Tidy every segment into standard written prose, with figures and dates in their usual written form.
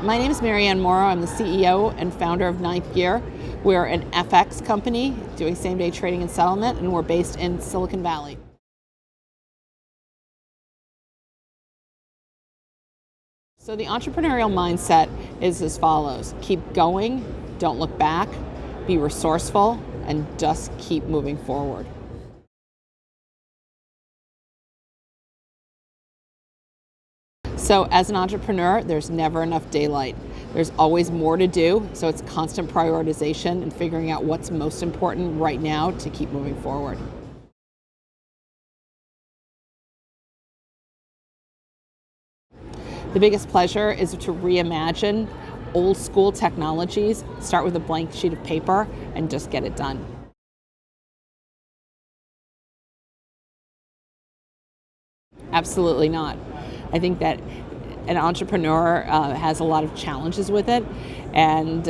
My name is Maryanne Morrow. I'm the CEO and founder of Ninth Gear. We're an FX company doing same-day trading and settlement, and we're based in Silicon Valley. So the entrepreneurial mindset is as follows. Keep going, don't look back, be resourceful, and just keep moving forward. So as an entrepreneur, there's never enough daylight. There's always more to do, so it's constant prioritization and figuring out what's most important right now to keep moving forward. The biggest pleasure is to reimagine old school technologies, start with a blank sheet of paper, and just get it done. Absolutely not. I think that an entrepreneur has a lot of challenges with it, and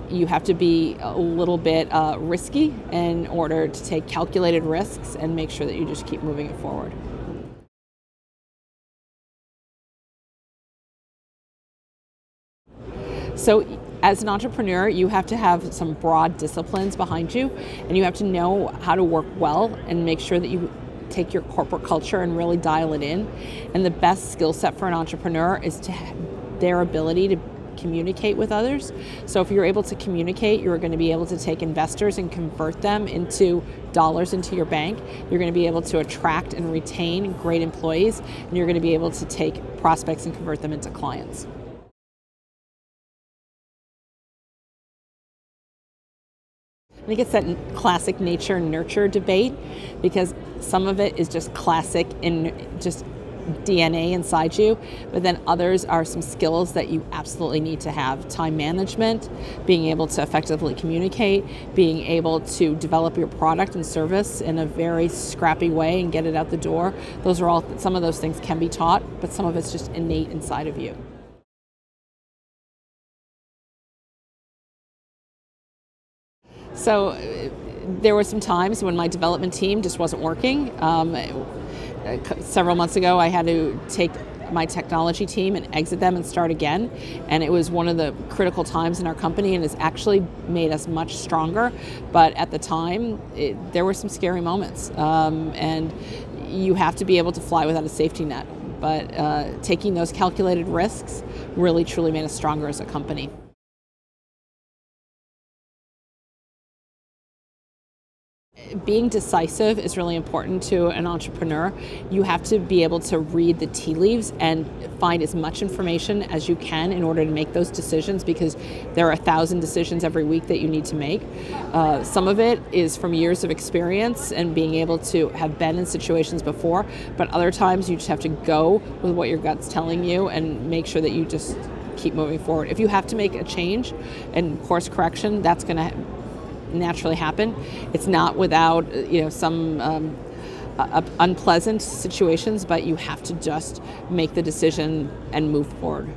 you have to be a little bit risky in order to take calculated risks and make sure that you just keep moving it forward. So as an entrepreneur, you have to have some broad disciplines behind you, and you have to know how to work well and make sure that you take your corporate culture and really dial it in. And the best skill set for an entrepreneur is their ability to communicate with others. So if you're able to communicate, you're going to be able to take investors and convert them into dollars into your bank. You're going to be able to attract and retain great employees, and you're going to be able to take prospects and convert them into clients. I think it's that classic nature-nurture debate, because some of it is just classic in just DNA inside you, but then others are some skills that you absolutely need to have. Time management, being able to effectively communicate, being able to develop your product and service in a very scrappy way and get it out the door. Those are all, some of those things can be taught, but some of it's just innate inside of you. So there were some times when my development team just wasn't working. Several months ago, I had to take my technology team and exit them and start again. And it was one of the critical times in our company, and it's actually made us much stronger. But at the time, there were some scary moments. And you have to be able to fly without a safety net. But taking those calculated risks really, truly made us stronger as a company. Being decisive is really important to an entrepreneur. You have to be able to read the tea leaves and find as much information as you can in order to make those decisions, because there are 1,000 decisions every week that you need to make. Some of it is from years of experience and being able to have been in situations before, but other times you just have to go with what your gut's telling you and make sure that you just keep moving forward. If you have to make a change and course correction, that's going to naturally happen. It's not without some unpleasant situations, but you have to just make the decision and move forward.